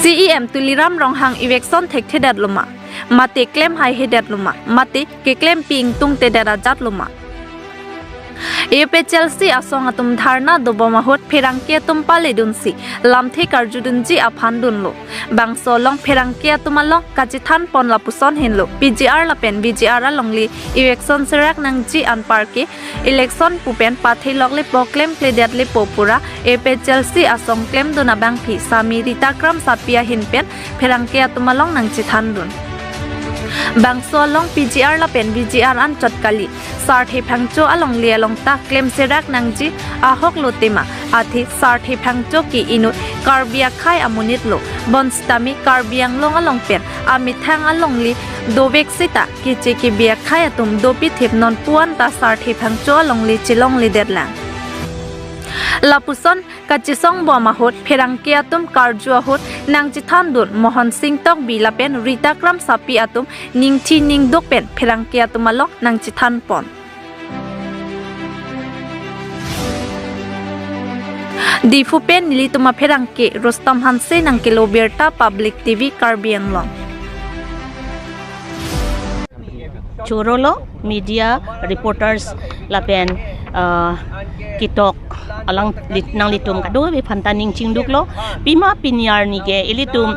CEM tuliram rong hang election thek thedat luma mate claim hai hedat luma mate ke claim ping tung te dara jat luma epe Chelsea asong atum dharna dobama hot pherangke tum pale dunsi lamthe karjudunji aphandun lo bangso long pherangke tumalong kachithan pon lapuson henlo PGR lapen BGR alongli election serak nangji anparke election pupen pathei lokle proclaim pledat le popura epe Chelsea asong claim dona bang phi sami ritakram sapia hinpen pherangke tumalong nangji thandun bangso long PGR lapen BGR an chotkali sarthi phangcho along le along ta claim serak nangji ahok lotema athi sarthi phangcho ki inu karbia khai amunit lo bonstami karbiang long along pen amithang along li dovek sita kiche ki bia khai atum dopi thep non puan ta sarthi phangcho along li chilong li derlang lapuson kachisong boma hot pherangke atum karju hot nangchi thandun mohan singh tok bilapen ritakram sapi atum ningthi ningdok pen pherangke atum along nangchi than pon difu pen nilituma pherangke Rostam Hanse nangke Loberta Public TV Karbiang long Churolo media reporters lapen kitok alang nang litum kadu be phantaning chingduk lo pima pinyar ni ge ilitum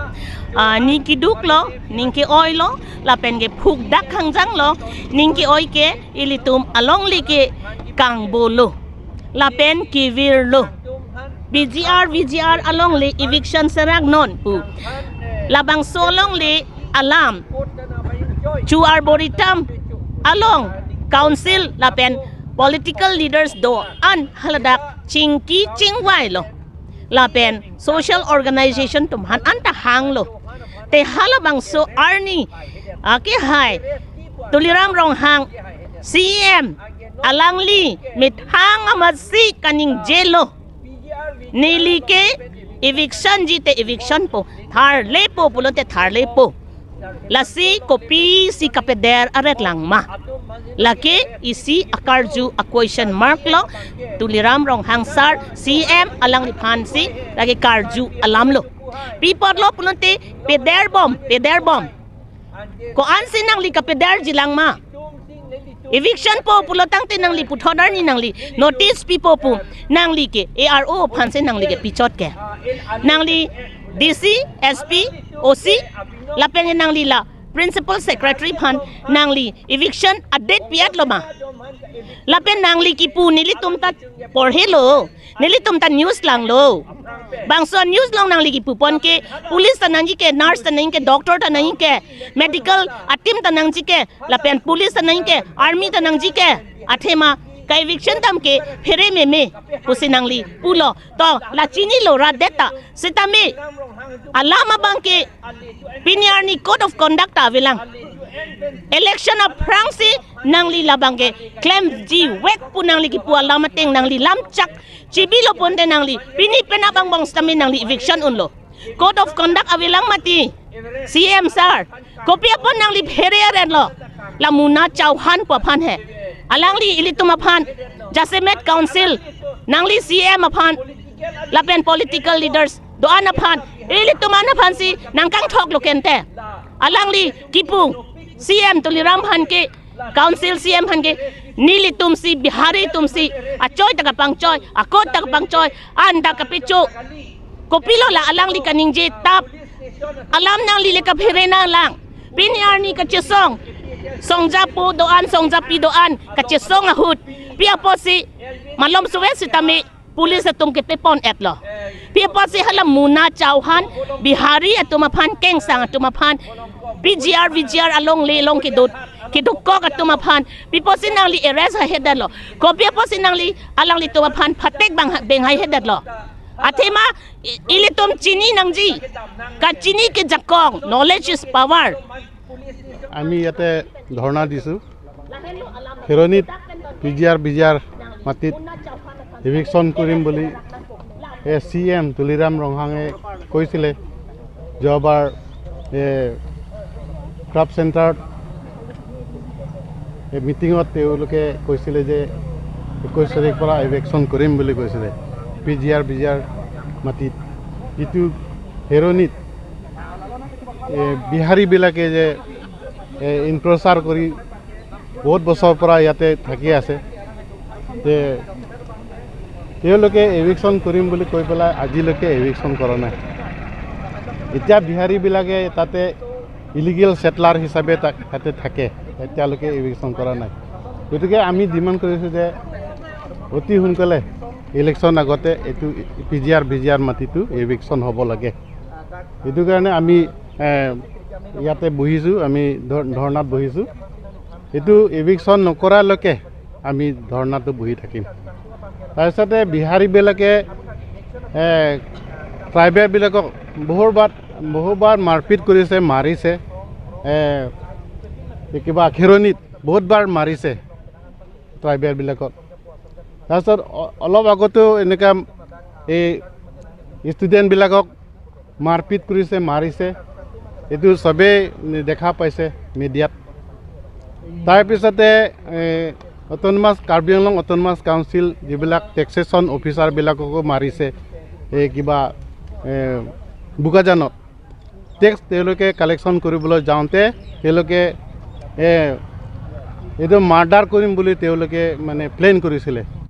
ni kiduk lo ningki oil lo lapen ge phuk dak khangjang lo ningki oil ke ilitum along li ke kangbolo lapen kivir lo VGR along li eviction serak non pu labang solong li alam chu arboretum along council lapen political leaders do an haladak chingki chingwai lo lapen social organization tum han anta hang lo te halabang so arni ake hai tuliram rong hang CM alangli mit hang amasi kaning jelo nili ke eviction jite eviction po thar lepo pulote thar lepo lasi kopi si kapeder aret lang ma laki isi akarju a question mark lo tuliram rong hangsar CM alang liphan si lagi karju alam lo people lo punte peder bomb ko ansin nang li kapeder jilang ma eviction po pulotang tinang li puthodar ni nang li notice people po nang li ke ARO phanse nang li ke pichot ke nang li DC SP OC lapen nang li la principal secretary phan nang li eviction update piat lo ma lapen nang li ki pu nili tum ta porhe lo nili tum ta news lang lo bangso news long nang li ki pu pon ke police ta nang ji ke nurse ta nang ke doctor ta nang ke medical atim ta nang ji ke lapen police ta nang ke army ta nang ji ke athema ka eviction tam ke phere me pusinang li pulo to la chini lo ra deta sitame alama bangke pinyarni code of conduct avelang election of Fransi nangli labangke claim ji wek punangli ki pu alama teng nangli lamchak chibilo ponte nangli pini penabang bang stami nangli eviction unlo code of conduct avelang mati CM sir kopi apon nangli phere ren lo lamuna chauhan po phan hai alangli ilituma phan jasemet council nangli CM aphan lapen political leaders doan aphan ili tumana phansi nangkang thok lokente alangli kipu CM tuliram phan ke council CM phan ke nili tumsi bihari tumsi achoy taka pangchoy akot taka pangchoy anda kapichu kopilo la alangli kaningje tap alam nang li ka phirena lang pinyarni ka chesong songja pu doan songja pi doan ka chesong ahut pia posi malom suwe sitami police तुम के पेपन एतलो paper से हला मुना चौहान बिहारी तुमफान केंग सांग तुमफान VGR along le long ke dot ke duk ko tumapan people sinangli erase head lo ko people sinangli alang li tumapan phatek beng hai head lo athema ilitum chini nangji ka chini ke jakong knowledge is power আমি ইয়াতে ধৰ্ণা দিছো হেৰণিত BGR মাটিত eviction কৰিম বুলি CM Tuliram ৰংহাঙে কৈছিলে যোৱাবাৰ craft চেণ্টাৰত মিটিঙত তেওঁলোকে কৈছিলে যে 21 তাৰিখৰ পৰা eviction কৰিম বুলি কৈছিলে BGR মাটিত ইটো হেৰণিত বিহাৰীবিলাকে যে ইনপ্ৰচাৰ কৰি বহুত বছৰৰ পৰা ইয়াতে থাকি আছে যে তেওঁলোকে এভিকশ্যন কৰিম বুলি কৈ পেলাই আজিলৈকে এভিকশ্যন কৰা নাই। এতিয়া বিহাৰীবিলাকে তাতে ইলিগেল সেটলাৰ হিচাপে তাতে থাকে, এতিয়ালৈকে এভিকশ্যন কৰা নাই। গতিকে আমি ডিমাণ্ড কৰিছোঁ যে অতি সোনকালে ইলেকশ্যন আগতে এইটো পিজিআৰ মাটিটো এভিকশ্যন হ'ব লাগে। সেইটো কাৰণে আমি ইয়াতে বহিছোঁ, আমি ধৰ্ণাত বহিছোঁ। এইটো এভিকশ্যন নকৰালৈকে আমি ধৰ্ণাটো বহি থাকিম। তাৰপিছতে বিহাৰীবিলাকে ট্ৰাইবেলবিলাকক বহুবাৰ মাৰপিট কৰিছে, মাৰিছে, কিবা খেৰণিত বহুতবাৰ মাৰিছে ট্ৰাইবেলবিলাকক। তাৰপিছত অলপ আগতো এনেকুৱা এই ষ্টুডেণ্টবিলাকক মাৰপিট কৰিছে, মাৰিছে, এইটো চবেই দেখা পাইছে মিডিয়াত। তাৰপিছতে কাৰ্বি আংলং অট'নমাছ কাউন্সিল যিবিলাক টেক্সেশ্যন অফিচাৰবিলাককো মাৰিছে। এই কিবা বোকাজানত টেক্স তেওঁলোকে কালেকশ্যন কৰিবলৈ যাওঁতে তেওঁলোকে এইটো মাৰ্ডাৰ কৰিম বুলি তেওঁলোকে মানে প্লেন কৰিছিলে।